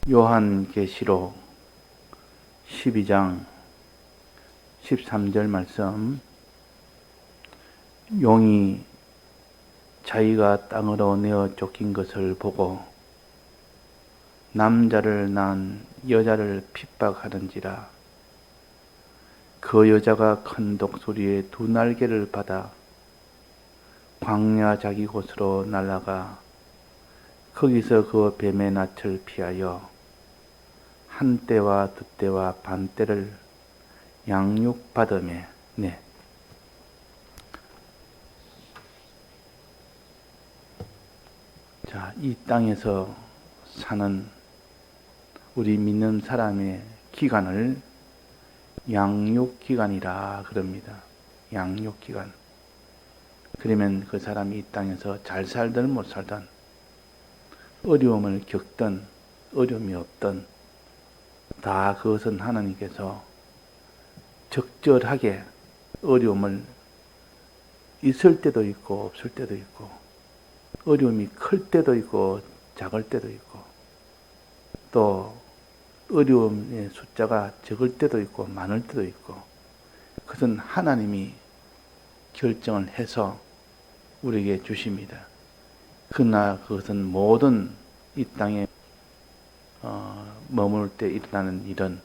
요한계시록 12장 13절 말씀. 용이 자기가 땅으로 내어 쫓긴 것을 보고 남자를 낳은 여자를 핍박하는지라. 그 여자가 큰 독수리의 두 날개를 받아 광야 자기 곳으로 날아가 거기서 그 뱀의 낯을 피하여 한 때와 두 때와 반 때를 양육받으며. 자, 이 땅에서 사는 우리 믿는 사람의 기간을 양육기간이라 그럽니다. 양육기간. 그러면 그 사람이 이 땅에서 잘 살든 못 살든, 어려움을 겪든 어려움이 없든 다 그것은 하나님께서 적절하게 어려움을 있을 때도 있고 없을 때도 있고, 어려움이 클 때도 있고 작을 때도 있고, 또 어려움의 숫자가 적을 때도 있고 많을 때도 있고, 그것은 하나님이 결정을 해서 우리에게 주십니다. 그러나 그것은 모든 이 땅에 머물 때 일어나는 일은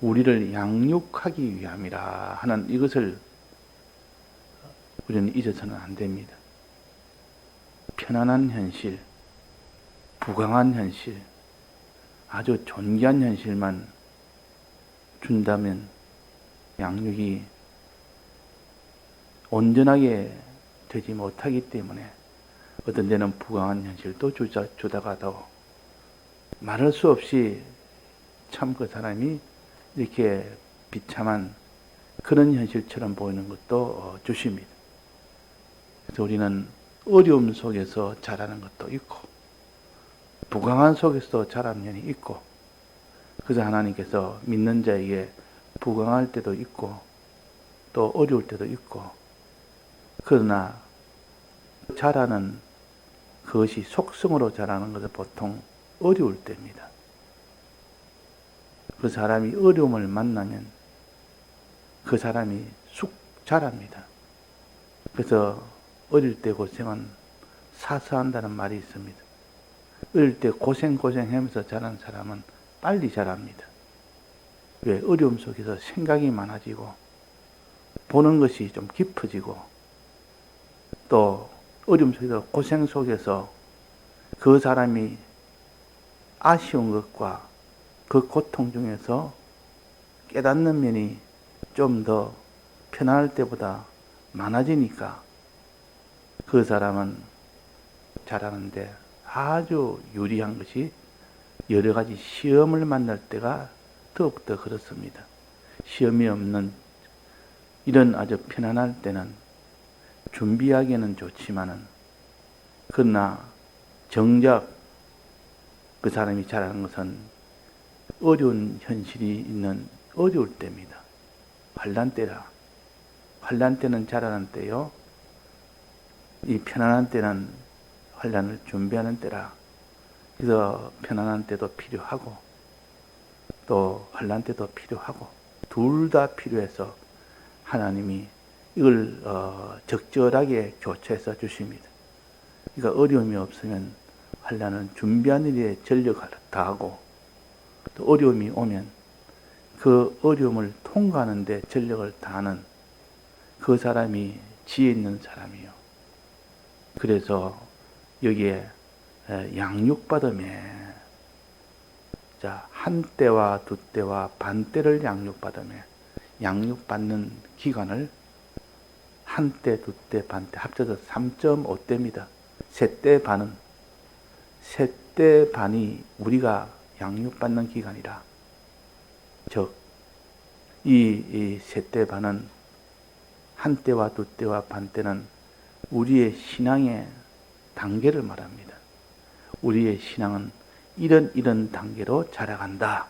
우리를 양육하기 위함이라 하는 이것을 우리는 잊어서는 안 됩니다. 편안한 현실, 부강한 현실, 아주 존귀한 현실만 준다면 양육이 온전하게 되지 못하기 때문에 어떤 데는 부강한 현실도 주다가도 말할 수 없이 참 그 사람이 이렇게 비참한 그런 현실처럼 보이는 것도 주십니다. 그래서 우리는 어려움 속에서 자라는 것도 있고 부강한 속에서 자라는 면이 있고, 그래서 하나님께서 믿는 자에게 부강할 때도 있고 또 어려울 때도 있고, 그러나 자라는 그것이 속성으로 자라는 것은 보통 어려울 때입니다. 그 사람이 어려움을 만나면 그 사람이 쑥 자랍니다. 그래서 어릴 때 고생은 사서한다는 말이 있습니다. 어릴 때 고생하면서 자란 사람은 빨리 자랍니다. 왜? 어려움 속에서 생각이 많아지고 보는 것이 좀 깊어지고, 또 어려움 속에서 고생 속에서 그 사람이 아쉬운 것과 그 고통 중에서 깨닫는 면이 좀 더 편안할 때보다 많아지니까 그 사람은 자라는데 아주 유리한 것이 여러 가지 시험을 만날 때가 더욱더 그렇습니다. 시험이 없는 이런 아주 편안할 때는 준비하기에는 좋지만은, 그러나 정작 그 사람이 자라는 것은 어려운 현실이 있는 어려울 때입니다. 환난 때라. 환난 때는 자라는 때요, 이 편안한 때는 환난을 준비하는 때라. 그래서 편안한 때도 필요하고 또 환난 때도 필요하고 둘 다 필요해서 하나님이 이걸 적절하게 교체해서 주십니다. 그러니까 어려움이 없으면 환난은 준비하는 일에 전력을 다하고, 또 어려움이 오면 그 어려움을 통과하는 데 전력을 다하는 그 사람이 지혜 있는 사람이요. 그래서 여기에 양육받으며, 자, 한 때와 두 때와 반 때를 양육받으며, 양육받는 기간을 한 때, 두 때, 반 때 합쳐서 3.5대입니다. 세 때 반은, 세 때 반이 우리가 양육받는 기간이라. 즉, 이 세 때 반은, 한 때와 두 때와 반 때는 우리의 신앙의 단계를 말합니다. 우리의 신앙은 이런 단계로 자라간다.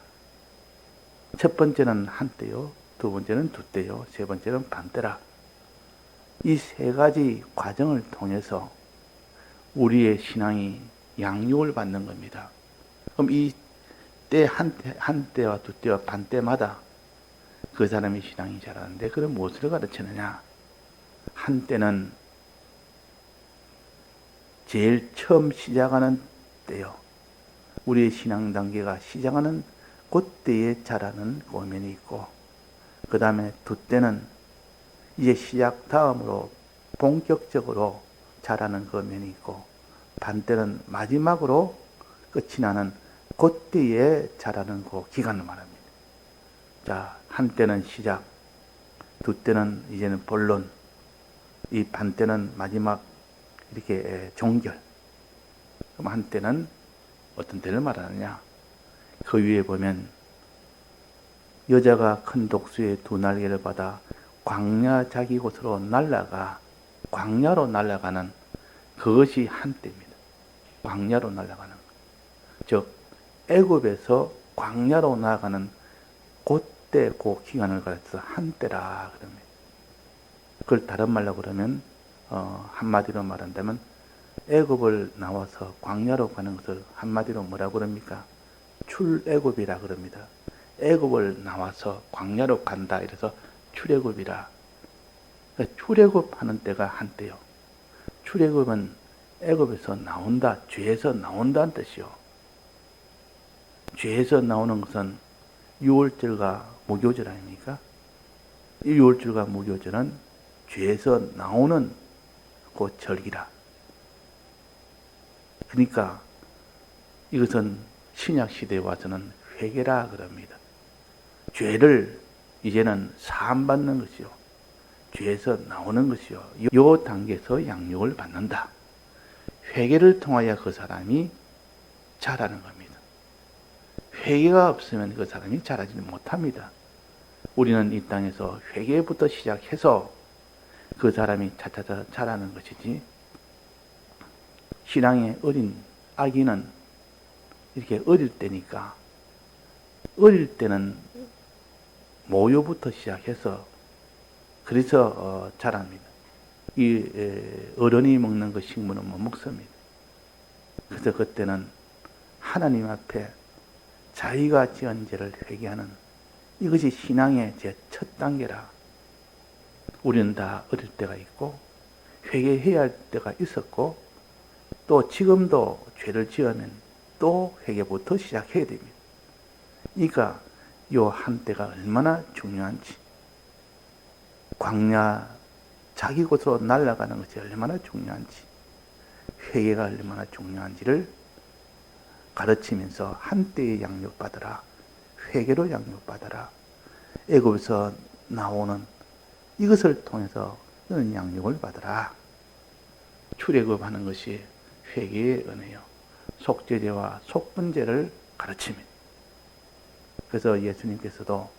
첫 번째는 한 때요, 두 번째는 두 때요, 세 번째는 반 때라. 이 세 가지 과정을 통해서 우리의 신앙이 양육을 받는 겁니다. 그럼 이 때 한 때와 두 때와 반 때마다 그 사람의 신앙이 자라는데 그럼 무엇을 가르치느냐? 한 때는 제일 처음 시작하는 때요. 우리의 신앙 단계가 시작하는 그때에 자라는 고면이 있고, 그 다음에 두 때는 이제 시작 다음으로 본격적으로 자라는 그 면이 있고, 반 때는 마지막으로 끝이 나는 그때에 자라는 그 기간을 말합니다. 자, 한 때는 시작, 두 때는 이제는 본론, 이 반 때는 마지막 이렇게 종결. 그럼 한 때는 어떤 때를 말하느냐? 그 위에 보면 여자가 큰 독수리의 두 날개를 받아 광야 자기 곳으로 날아가, 광야로 날아가는 그것이 한때입니다. 광야로 날아가는 것. 즉 애굽에서 광야로 나아가는 그때 그 기간을 가르쳐서 한때라 그럽니다. 그걸 다른 말로 그러면 한마디로 말한다면 애굽을 나와서 광야로 가는 것을 한마디로 뭐라 그럽니까? 출애굽이라 그럽니다. 애굽을 나와서 광야로 간다 이래서 출애굽이라. 출애굽하는 때가 한때요. 출애굽은 애굽에서 나온다, 죄에서 나온다는 뜻이요. 죄에서 나오는 것은 유월절과 무교절 아닙니까? 이 유월절과 무교절은 죄에서 나오는 그 절기라. 그러니까 이것은 신약 시대에 와서는 회개라 그럽니다. 죄를 이제는 사함받는 것이요, 죄에서 나오는 것이요, 이 단계에서 양육을 받는다. 회개를 통하여 그 사람이 자라는 겁니다. 회개가 없으면 그 사람이 자라지 못합니다. 우리는 이 땅에서 회개부터 시작해서 그 사람이 차차차 자라는 것이지, 신앙의 어린 아기는 이렇게 어릴 때니까, 어릴 때는 모유부터 시작해서 그래서 자랍니다. 이 어른이 먹는 그 식물은 못 먹습니다. 그래서 그때는 하나님 앞에 자기가 지은 죄를 회개하는 이것이 신앙의 제 첫 단계라. 우리는 다 어릴 때가 있고 회개해야 할 때가 있었고, 또 지금도 죄를 지으면 또 회개부터 시작해야 됩니다. 그러니까 요 한때가 얼마나 중요한지, 광야 자기 곳으로 날아가는 것이 얼마나 중요한지, 회개가 얼마나 중요한지를 가르치면서 한때에 양육받아라, 회개로 양육받아라, 애굽에서 나오는 이것을 통해서 너는 양육을 받아라. 출애굽하는 것이 회개의 은혜요, 속죄제와 속분제를 가르칩니다. 그래서 예수님께서도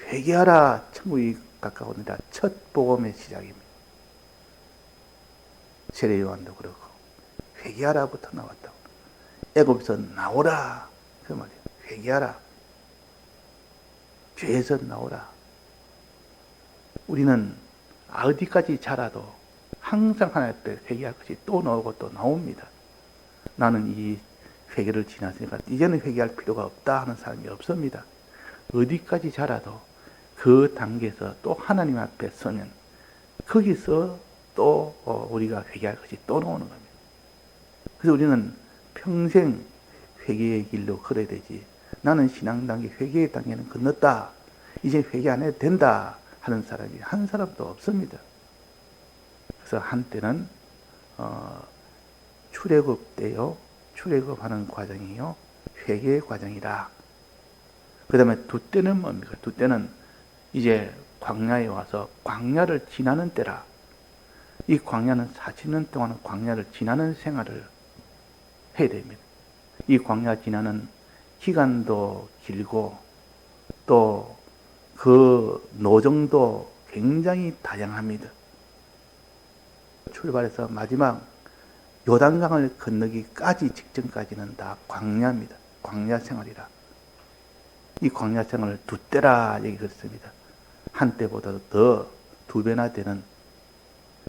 회개하라, 천국이 가까우니라 첫 복음의 시작입니다. 세례 요한도 그렇고 회개하라부터 나왔다고. 애굽에서 나오라 그 말이에요. 회개하라, 죄에서 나오라. 우리는 어디까지 자라도 항상 하나님 앞에 회개할 것이 또 나오고 또 나옵니다. 나는 이 회개를 지났으니까 이제는 회개할 필요가 없다 하는 사람이 없습니다. 어디까지 자라도 그 단계에서 또 하나님 앞에 서면 거기서 또 우리가 회개할 것이 또 나오는 겁니다. 그래서 우리는 평생 회개의 길로 걸어야 되지, 나는 신앙 단계, 회개의 단계는 건넜다, 이제 회개 안 해도 된다 하는 사람이 한 사람도 없습니다. 그래서 한때는 출애굽 때요, 출애굽하는 과정이요, 회개의 과정이라. 그 다음에 두 때는 뭡니까? 두 때는 이제 광야에 와서 광야를 지나는 때라. 이 광야는 40년 동안 광야를 지나는 생활을 해야 됩니다. 이 광야 지나는 기간도 길고 또 그 노정도 굉장히 다양합니다. 출발해서 마지막 요단강을 건너기까지 직전까지는 다 광야입니다. 광야 생활이라. 이 광야 생활을 두 때라 얘기했습니다. 한때보다도 더 두 배나 되는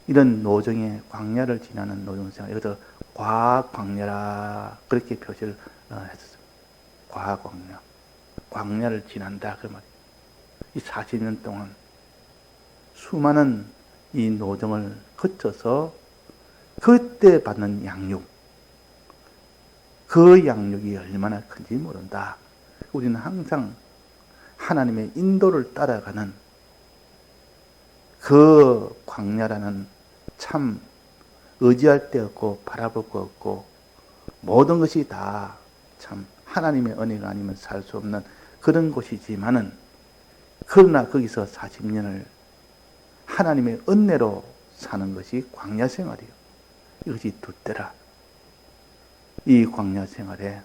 이런 노정의 광야를 지나는 노정생활, 여기서 과광야라 그렇게 표시를 했었습니다. 과광야, 광야를 지난다 그 말이에요. 이 40년 동안 수많은 이 노정을 거쳐서 그때 받는 양육, 그 양육이 얼마나 큰지 모른다. 우리는 항상 하나님의 인도를 따라가는 그 광야라는 참 의지할 데 없고 바라볼 거 없고 모든 것이 다 참 하나님의 은혜가 아니면 살 수 없는 그런 곳이지만은, 그러나 거기서 40년을 하나님의 은혜로 사는 것이 광야 생활이에요. 이것이 돛대라. 이 광야 생활에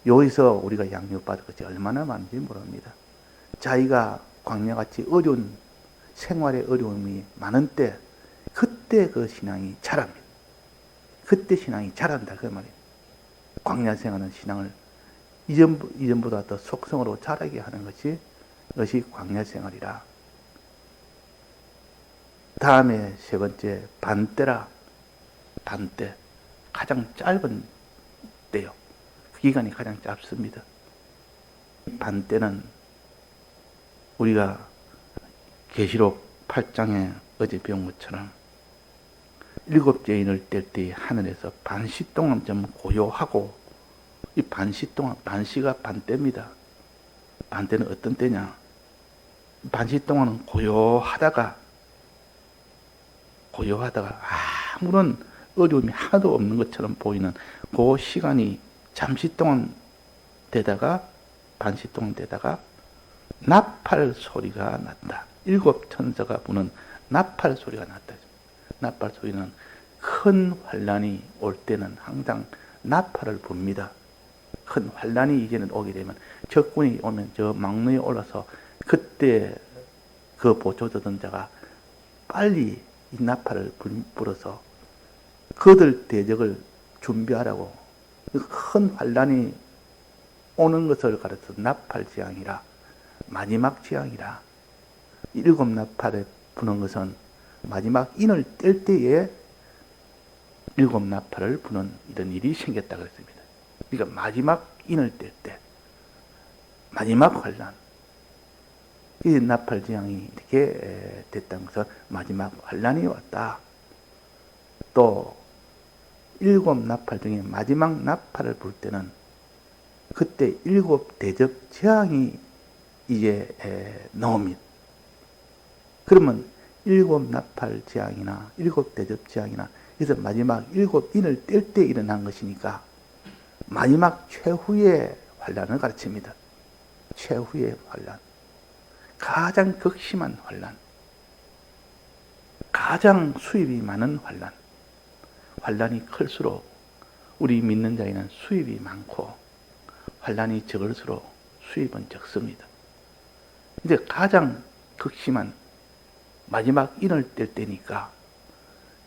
여기서 우리가 양육받을 것이 얼마나 많은지 모릅니다. 자기가 광야같이 어려운 생활의 어려움이 많은 때, 그때 그 신앙이 자랍니다. 그때 신앙이 자란다 그 말이에요. 광야 생활은 신앙을 이전보다 더 속성으로 자라게 하는 것이 광야 생활이라. 다음에 세 번째, 반때라. 반때, 가장 짧은 때요. 그 기간이 가장 짧습니다. 반때는 우리가 계시록 8장에 어제 배운 것처럼 7째 인을 뗄 때 하늘에서 반시 동안 좀 고요하고, 이 반시 동안, 반시가 반때입니다. 반때는 어떤 때냐? 반시 동안은 고요하다가 아무런 어려움이 하나도 없는 것처럼 보이는 그 시간이 잠시 동안 되다가, 반시 동안 되다가 나팔 소리가 났다. 7 천사가 부는 나팔 소리가 났다. 나팔 소리는 큰 환란이 올 때는 항상 나팔을 붑니다. 큰 환란이 이제는 오게 되면, 적군이 오면 저 망루에 올라서 그때 그 보초되던 자가 빨리 이 나팔을 불어서 그들 대적을 준비하라고, 큰 환란이 오는 것을 가르쳐 나팔 재앙이라, 마지막 재앙이라. 7 나팔에 부는 것은 마지막 인을 뗄 때에 7 나팔을 부는 이런 일이 생겼다 그랬습니다. 그러니까 마지막 인을 뗄 때, 마지막 환란, 이 나팔 재앙이 이렇게 됐다는 것은 마지막 환란이 왔다. 또 7 나팔 중에 마지막 나팔을 불 때는 그때 7 대접 재앙이 이제 나옵니다. 그러면 7 나팔 재앙이나 7 대접 재앙이나, 그래서 마지막 7 인을 뗄 때 일어난 것이니까 마지막 최후의 환란을 가르칩니다. 최후의 환란, 가장 극심한 환란, 가장 수입이 많은 환란. 환란이 클수록 우리 믿는 자에는 수입이 많고, 환란이 적을수록 수입은 적습니다. 이제 가장 극심한 마지막 인을 뗄 때니까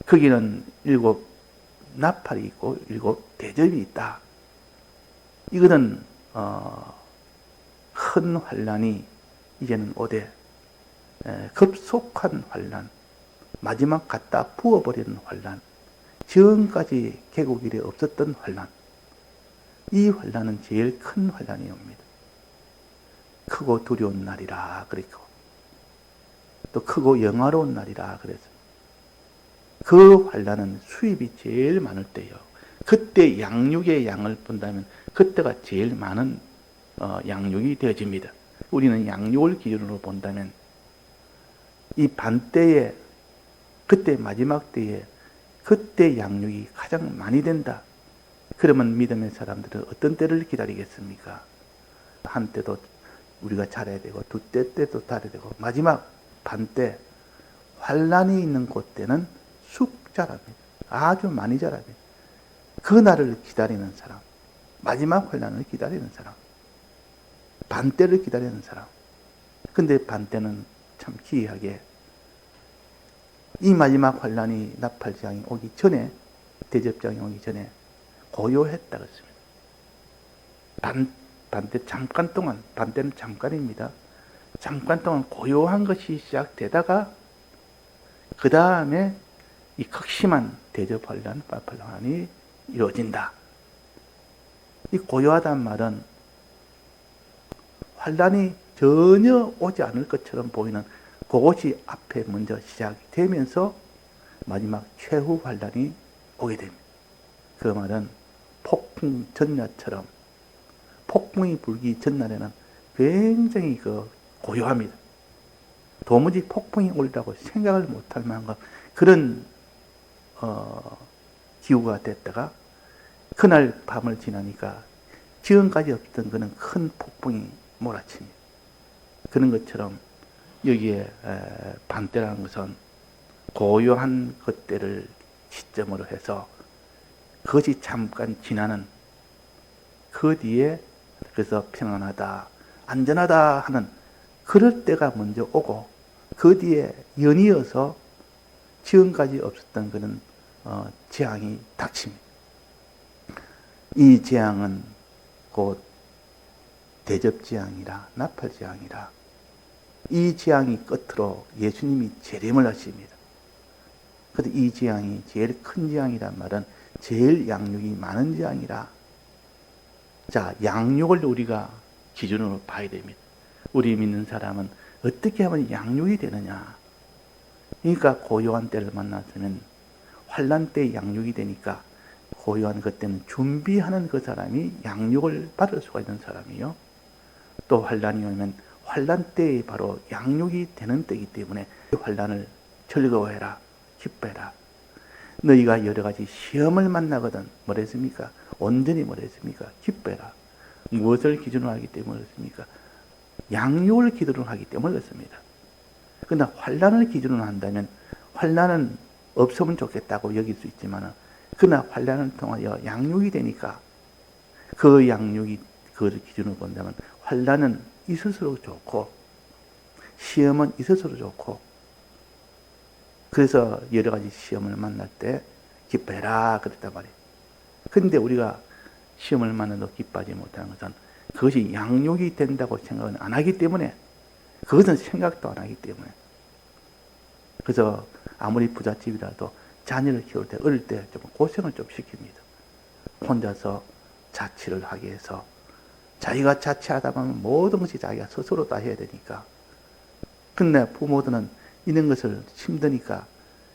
거기는 7 나팔이 있고 7 대접이 있다. 이거는 큰 환란이 이제는 오되, 급속한 환란, 마지막 갖다 부어버리는 환란, 지금까지 개국 이래 없었던 환란, 이 환란은 제일 큰 환란이 옵니다. 크고 두려운 날이라 그랬고, 또 크고 영화로운 날이라 그랬습니다. 그 환란은 수입이 제일 많을 때요. 그때 양육의 양을 본다면 그때가 제일 많은 양육이 되어집니다. 우리는 양육을 기준으로 본다면 이 반때에, 그때 마지막 때에 그때 양육이 가장 많이 된다. 그러면 믿음의 사람들은 어떤 때를 기다리겠습니까? 한때도 우리가 잘해야 되고, 두때 때도 잘해야 되고, 마지막 반때 환란이 있는 그때는 쑥 자랍니다. 아주 많이 자랍니다. 그 날을 기다리는 사람, 마지막 환란을 기다리는 사람, 반때를 기다리는 사람. 근데 반때는 참 기이하게 이 마지막 환란이, 나팔장이 오기 전에, 대접장이 오기 전에 고요했다 그랬습니다. 반때 잠깐 동안, 반때는 잠깐입니다. 잠깐 동안 고요한 것이 시작되다가 그 다음에 이 극심한 대접 환란, 나팔 환란이 이루어진다. 이 고요하다는 말은 환란이 전혀 오지 않을 것처럼 보이는 그것이 앞에 먼저 시작이 되면서 마지막 최후 환란이 오게 됩니다. 그 말은 폭풍 전야처럼 폭풍이 불기 전날에는 굉장히 고요합니다. 도무지 폭풍이 오리라고 생각을 못할 만큼 그런 기후가 됐다가 그날 밤을 지나니까 지금까지 없던 그런 큰 폭풍이 몰아칩니다. 그런 것처럼 여기에 반때라는 것은 고요한 그때를 시점으로 해서 그것이 잠깐 지나는 그 뒤에 그래서 평안하다, 안전하다 하는 그럴 때가 먼저 오고 그 뒤에 연이어서 지금까지 없었던 그런 재앙이 닥칩니다. 이 재앙은 곧 대접재앙이라 나팔재앙이라 이 재앙이 끝으로 예수님이 재림을 하십니다. 그런데 이 재앙이 제일 큰 재앙이란 말은 제일 양육이 많은 재앙이라. 자, 양육을 우리가 기준으로 봐야 됩니다. 우리 믿는 사람은 어떻게 하면 양육이 되느냐. 그러니까 고요한 때를 만났으면 환난 때 양육이 되니까 고요한 그때는 준비하는 그 사람이 양육을 받을 수가 있는 사람이요. 또 환난이 오면 환난 때에 바로 양육이 되는 때이기 때문에 환난을 즐거워해라, 기뻐해라. 너희가 여러 가지 시험을 만나거든 뭐라 했습니까? 온전히 뭐라 했습니까? 기뻐해라. 무엇을 기준으로 하기 때문에 그렇습니까? 양육을 기준으로 하기 때문에 그렇습니다. 그러나 환난을 기준으로 한다면 환난은 없으면 좋겠다고 여길 수 있지만 그러나 환난을 통하여 양육이 되니까 그 양육이 그걸 기준으로 본다면 환난은 있을수록 좋고 시험은 있을수록 좋고 그래서 여러 가지 시험을 만날 때 기뻐해라 그랬단 말이에요. 그런데 우리가 시험을 만나도 기뻐하지 못하는 것은 그것이 양육이 된다고 생각은 안 하기 때문에 그것은 생각도 안 하기 때문에 그래서 아무리 부잣집이라도 자녀를 키울 때 어릴 때 좀 고생을 좀 시킵니다. 혼자서 자취를 하게 해서 자기가 자취하다 보면 모든 것이 자기가 스스로 다 해야 되니까 근데 부모들은 이런 것을 힘드니까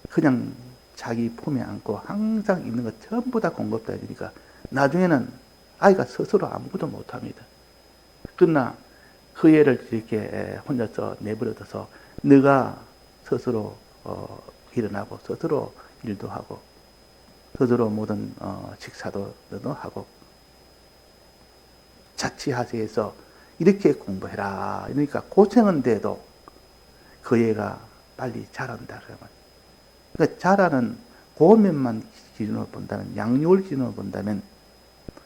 그냥 자기 품에 안고 항상 있는 것 전부 다 공급다 해주니까 나중에는 아이가 스스로 아무것도 못합니다. 그러나 그 애를 이렇게 혼자서 내버려둬서 네가 스스로 일어나고 스스로 일도 하고 스스로 모든 식사도 너도 하고 자취하세에서 이렇게 공부해라. 그러니까 고생은 돼도 그 애가 빨리 자란다. 그러니까 자라는 고면만 기준으로 본다면 양육을 기준으로 본다면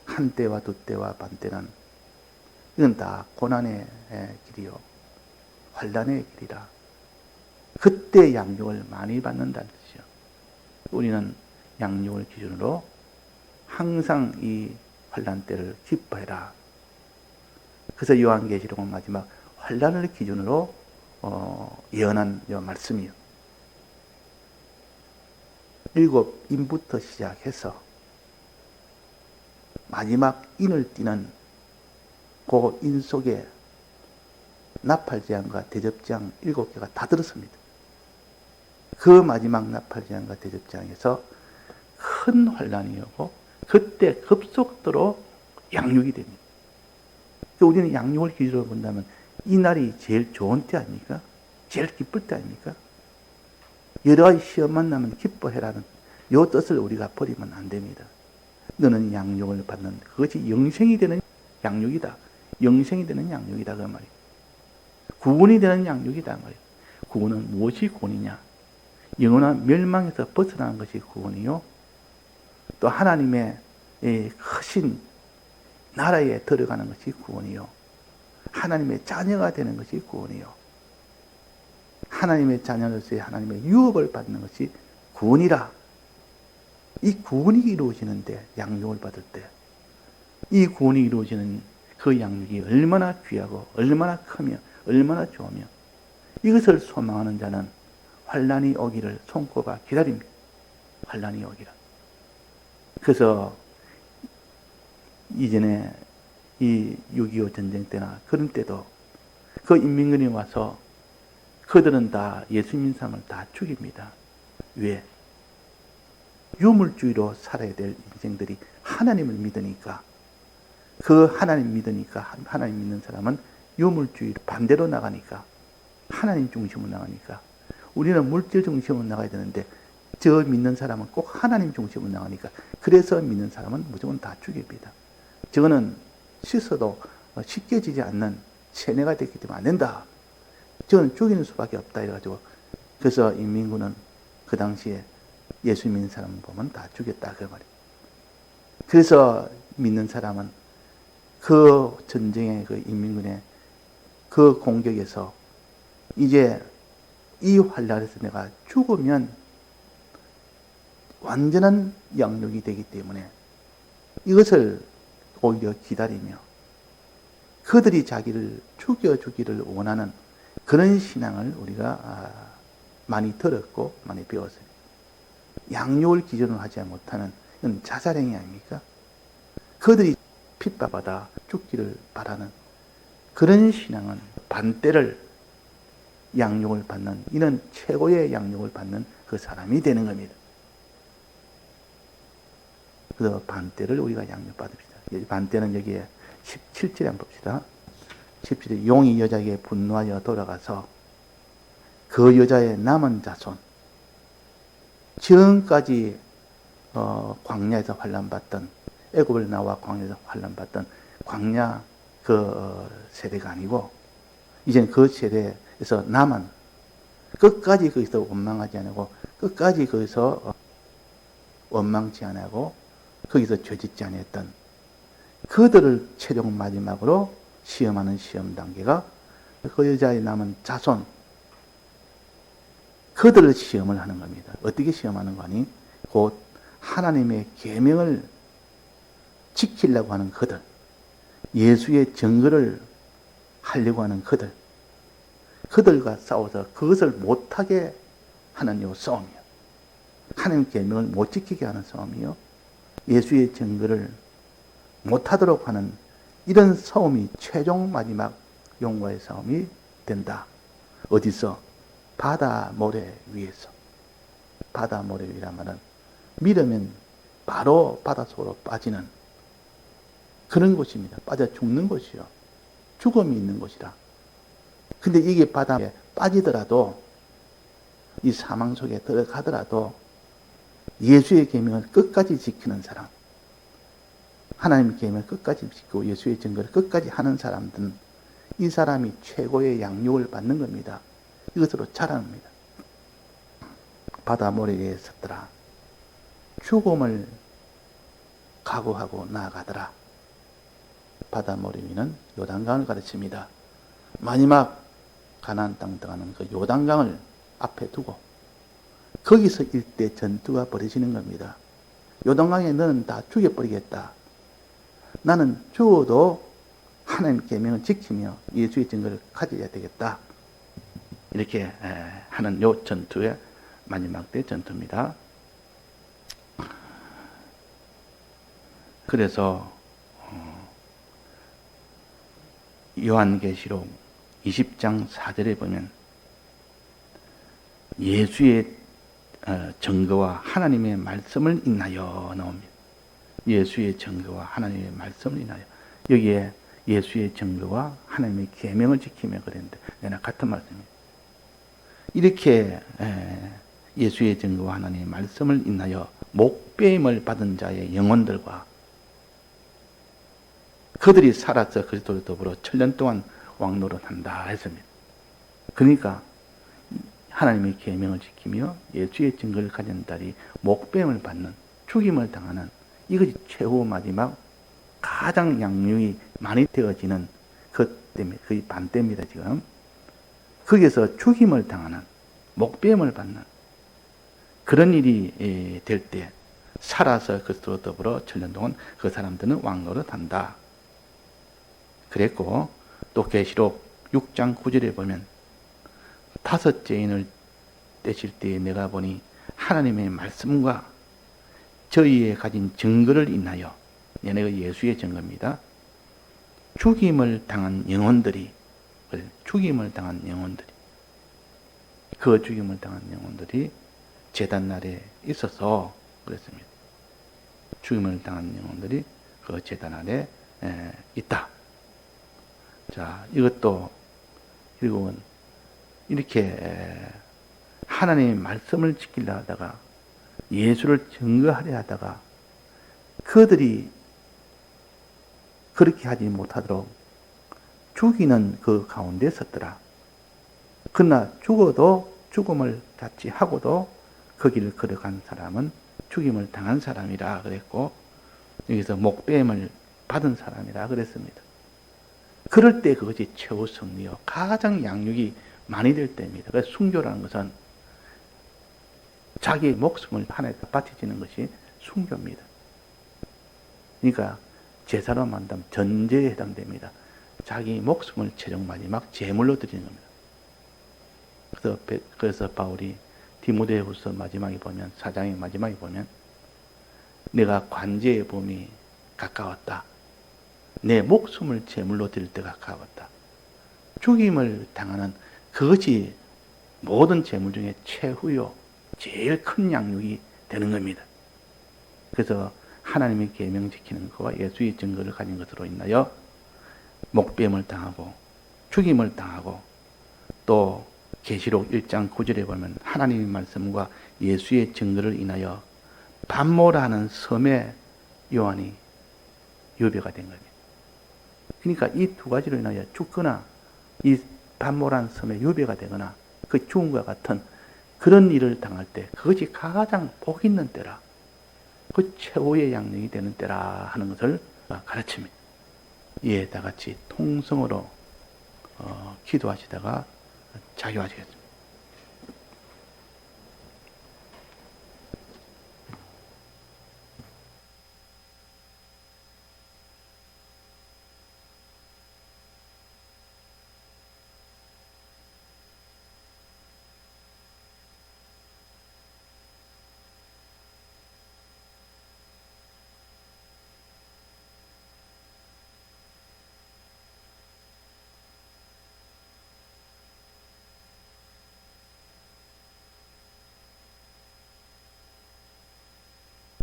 한 때와 두 때와 반 때는 이건 다 고난의 길이요 환난의 길이라. 그때 양육을 많이 받는다는 뜻이요. 우리는 양육을 기준으로 항상 이 환난 때를 기뻐해라. 그래서 요한계시록은 마지막 환난을 기준으로 예언한 말씀이요. 7인부터 시작해서 마지막 인을 띠는 그 인 속에 나팔재앙과 대접재앙 7개가 다 들었습니다. 그 마지막 나팔재앙과 대접재앙에서 큰 환란이 오고 그때 급속도로 양육이 됩니다. 우리는 양육을 기준으로 본다면 이 날이 제일 좋은 때 아닙니까? 제일 기쁠 때 아닙니까? 여러 가지 시험 만나면 기뻐해라는 이 뜻을 우리가 버리면 안 됩니다. 너는 양육을 받는 그것이 영생이 되는 양육이다. 영생이 되는 양육이다 그 말이에요. 구원이 되는 양육이다 말이에요. 구원은 무엇이 구원이냐? 영원한 멸망에서 벗어나는 것이 구원이요. 또 하나님의 크신 나라에 들어가는 것이 구원이요. 하나님의 자녀가 되는 것이 구원이요. 하나님의 자녀로서의 하나님의 유업을 받는 것이 구원이라. 이 구원이 이루어지는데 양육을 받을 때 이 구원이 이루어지는 그 양육이 얼마나 귀하고 얼마나 크며 얼마나 좋으며 이것을 소망하는 자는 환난이 오기를 손꼽아 기다립니다. 환난이 오기를. 그래서 이전에 이 6.25 전쟁 때나 그런 때도 그 인민군이 와서 그들은 다 예수님 사람을 다 죽입니다. 왜? 유물주의로 살아야 될 인생들이 하나님을 믿으니까, 그 하나님 믿으니까, 하나님 믿는 사람은 유물주의 반대로 나가니까, 하나님 중심으로 나가니까, 우리는 물질 중심으로 나가야 되는데 저 믿는 사람은 꼭 하나님 중심으로 나가니까, 그래서 믿는 사람은 무조건 다 죽입니다. 저거는 씻어도 씻겨지지 않는 세뇌가 됐기 때문에 안 된다. 저는 죽이는 수밖에 없다 이래가지고, 그래서 인민군은 그 당시에 예수 믿는 사람 보면 다 죽였다 그 말이에요. 그래서 믿는 사람은 그 전쟁의 그 인민군의 그 공격에서 이제 이 환란에서 내가 죽으면 완전한 양육이 되기 때문에 이것을 오히려 기다리며 그들이 자기를 죽여주기를 원하는 그런 신앙을 우리가 많이 들었고 많이 배웠어요. 양육을 기준으로 하지 못하는 이건 자살행위 아닙니까? 그들이 핍박받아 죽기를 바라는 그런 신앙은 반대를 양육을 받는, 이는 최고의 양육을 받는 그 사람이 되는 겁니다. 그래서 반대를 우리가 양육받읍시다. 반대는 여기에 17절에 한번 봅시다. 17절에 용이 여자에게 분노하여 돌아가서 그 여자의 남은 자손, 지금까지 광야에서 환난받던, 애굽을 나와 광야에서 환난받던 광야 그 세대가 아니고 이제는 그 세대에서 남은, 끝까지 거기서 원망하지 않고 끝까지 거기서 원망치 않고 거기서 죄짓지 않았던 그들을 최종 마지막으로 시험하는 시험 단계가 그 여자의 남은 자손, 그들을 시험을 하는 겁니다. 어떻게 시험하는 거니? 곧 하나님의 계명을 지키려고 하는 그들, 예수의 증거를 하려고 하는 그들, 그들과 싸워서 그것을 못하게 하는 요 싸움이요. 하나님의 계명을 못 지키게 하는 싸움이요. 예수의 증거를 못하도록 하는 이런 싸움이 최종 마지막 용과의 싸움이 된다. 어디서? 바다 모래 위에서. 바다 모래 위란 말은 믿으면 바로 바닷속으로 빠지는 그런 곳입니다. 빠져 죽는 곳이요. 죽음이 있는 곳이라. 근데 이게 바다에 빠지더라도, 이 사망 속에 들어가더라도 예수의 계명을 끝까지 지키는 사람, 하나님의 계명을 끝까지 지키고 예수의 증거를 끝까지 하는 사람들은 이 사람이 최고의 양육을 받는 겁니다. 이것으로 자랍니다. 바다 모래 위에 섰더라. 죽음을 각오하고 나아가더라. 바다 모래 위는 요단강을 가르칩니다. 마지막 가나안 땅 들어가는 그 요단강을 앞에 두고 거기서 일대 전투가 벌어지는 겁니다. 요단강에 너는 다 죽여버리겠다. 나는 죽어도 하나님 계명을 지키며 예수의 증거를 가져야 되겠다. 이렇게 하는 요 전투의 마지막 때 전투입니다. 그래서 요한계시록 20장 4절에 보면 예수의 증거와 하나님의 말씀을 인하여 나옵니다. 예수의 증거와 하나님의 말씀을 인하여. 여기에 예수의 증거와 하나님의 계명을 지키며 그랬는데 내가 같은 말씀입니다. 이렇게 예수의 증거와 하나님의 말씀을 인하여 목배임을 받은 자의 영혼들과 그들이 살아서 그리스도를 더불어 7년 동안 왕노릇한다 했습니다. 그러니까 하나님의 계명을 지키며 예수의 증거를 가진 자들이 목배임을 받는, 죽임을 당하는, 이것이 최후 마지막 가장 양육이 많이 되어지는 것 때문에 거의 반대입니다. 지금 거기서 죽임을 당하는, 목배임을 받는 그런 일이 될 때 살아서 그리스도로 더불어 7년 동안 그 사람들은 왕노릇한다 그랬고, 또 계시록 6장 9절에 보면 다섯째 인을 떼실 때에 내가 보니 하나님의 말씀과 저희의 가진 증거를 인하여, 얘네가 예수의 증거입니다. 죽임을 당한 영혼들이 그래서 죽임을 당한 영혼들이, 그 죽임을 당한 영혼들이 제단날에 있어서 그랬습니다. 죽임을 당한 영혼들이 그 제단날에 있다. 자, 이것도 결국은 이렇게 하나님의 말씀을 지키려 하다가 예수를 증거하려 하다가 그들이 그렇게 하지 못하도록 죽이는 그 가운데 섰더라. 그러나 죽어도 죽음을 자취하고도 그 길을 걸어간 사람은 죽임을 당한 사람이라 그랬고, 여기서 목뱀을 받은 사람이라 그랬습니다. 그럴 때 그것이 최후 승리요, 가장 양육이 많이 될 때입니다. 그래서 순교라는 것은 자기의 목숨을 하나에 바쳐지는 것이 순교입니다. 그러니까 제사로 만다면 전제에 해당됩니다. 자기 목숨을 최종 마지막 제물로 드리는 겁니다. 그래서 바울이 디모데후서 마지막에 보면, 4장의 마지막에 보면, 내가 관제의 봄이 가까웠다. 내 목숨을 제물로 드릴 때가 가까웠다. 죽임을 당하는 그것이 모든 제물 중에 최후요, 제일 큰 양육이 되는 겁니다. 그래서 하나님의 계명 지키는 것과 예수의 증거를 가진 것으로 인하여 목뱀을 당하고 죽임을 당하고, 또 계시록 1장 9절에 보면 하나님의 말씀과 예수의 증거를 인하여 반모라는 섬에 요한이 유배가 된 겁니다. 그러니까 이 두 가지로 인하여 죽거나 이 반모라는 섬에 유배가 되거나 그 죽음과 같은 그런 일을 당할 때 그것이 가장 복 있는 때라, 그 최후의 양육이 되는 때라 하는 것을 가르칩니다. 이에 다 같이 통성으로 기도하시다가 자교하시겠습니다.